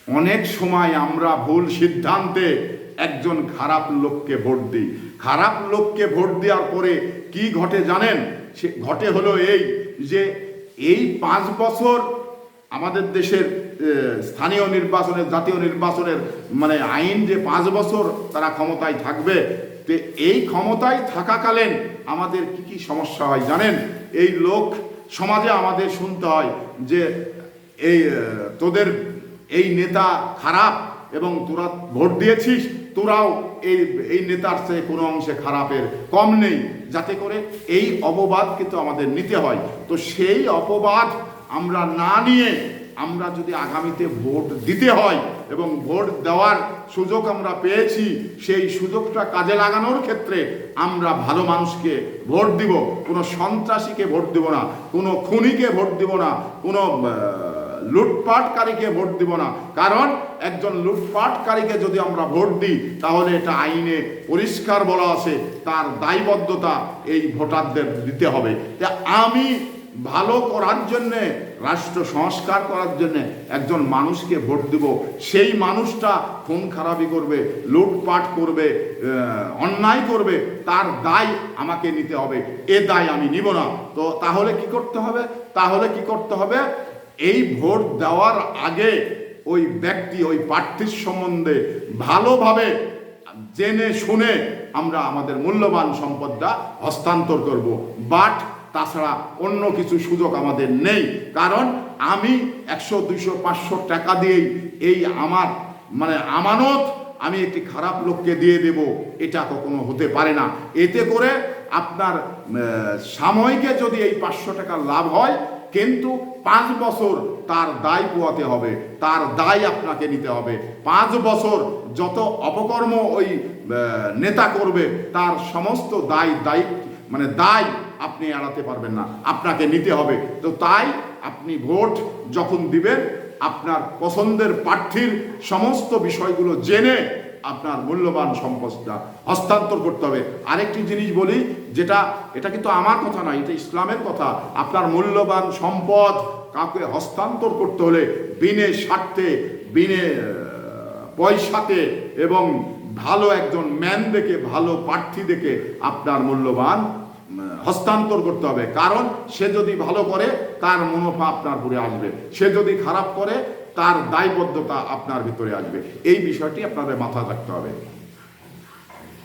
অনেক সময় আমরা ভুল সিদ্ধান্তে একজন খারাপ লোককে ভোট দিই। খারাপ লোককে ভোট দেওয়ার পরে কি ঘটে জানেন? সে ঘটে হলো এই যে এই 5 বছর আমাদের দেশের স্থানীয় নির্বাচনের, জাতীয় নির্বাচনের মানে আইন যে 5 বছর তারা ক্ষমতায় থাকবে, তো এই ক্ষমতায় থাকাকালীন আমাদের কি কি সমস্যা হয় জানেন? এই লোক সমাজে আমাদের শুনতে হয় যে এই তোদের এই নেতা খারাপ এবং তোরা ভোট দিয়েছিস, তোরাও এই নেতার চেয়ে কোনো অংশে খারাপের কম নেই, যাতে করে এই অপবাদ কিন্তু আমাদের নিতে হয়। তো সেই অপবাদ আমরা না নিয়ে আমরা যদি আগামীতে ভোট দিতে হয় এবং ভোট দেওয়ার সুযোগ আমরা পেয়েছি, সেই সুযোগটা কাজে লাগানোর ক্ষেত্রে আমরা ভালো মানুষকে ভোট দিব, কোনো সন্ত্রাসীকে ভোট দিব না, কোনো খুনিকে ভোট দিব না, কোনো লুটপাটকারীকে ভোট দিব না। কারণ একজন লুটপাটকারীকে যদি আমরা ভোট দিই তাহলে এটা আইনে পরিষ্কার বলা আছে, তার দায়বদ্ধতা এই ভোটারদের দিতে হবে। আমি ভালো করার জন্যে, রাষ্ট্র সংস্কার করার জন্যে একজন মানুষকে ভোট দিব, সেই মানুষটা খুন খারাপি করবে, লুটপাট করবে, অন্যায় করবে, তার দায় আমাকে নিতে হবে, এ দায় আমি নিব না। তো তাহলে কি করতে হবে? এই ভোট দেওয়ার আগে ওই ব্যক্তি, ওই প্রার্থীর সম্বন্ধে ভালোভাবে জেনে শুনে আমরা আমাদের মূল্যবান সম্পদটা হস্তান্তর করব। বাট তাছাড়া অন্য কিছু সুযোগ আমাদের নেই। কারণ আমি 100, 200, 500 টাকা দিয়েই এই আমার মানে আমানত আমি একটি খারাপ লোককে দিয়ে দেব, এটা কখনো হতে পারে না। এতে করে আপনার সাময়িকে যদি এই 500 টাকার লাভ হয়, কিন্তু 5 বছর তার দায় পোহাতে হবে, তার দায় আপনাকে নিতে হবে। 5 বছর যত অপকর্ম ওই নেতা করবে তার সমস্ত দায় আপনি এড়াতে পারবেন না, আপনাকে নিতে হবে। তো তাই আপনি ভোট যখন দিবেন আপনার পছন্দের প্রার্থীর সমস্ত বিষয়গুলো জেনে আপনার মূল্যবান সম্পদটা হস্তান্তর করতে হবে। আরেকটি জিনিস বলি, এটা কিন্তু আমার কথা নয়, এটা ইসলামের কথা। আপনার মূল্যবান সম্পদ কাউকে হস্তান্তর করতে হলে বিনে স্বার্থে, বিনে পয়সাতে এবং ভালো একজন ম্যান দেখে, ভালো প্রার্থী দেখে আপনার মূল্যবান হস্তান্তর করতে হবে। কারণ সে যদি ভালো করে তার মুনাফা আপনার উপরে আসবে, সে যদি খারাপ করে তার দায়বদ্ধতা আপনার ভিতরে আসবে। এই বিষয়টি আপনাদের মাথায় রাখতে হবে।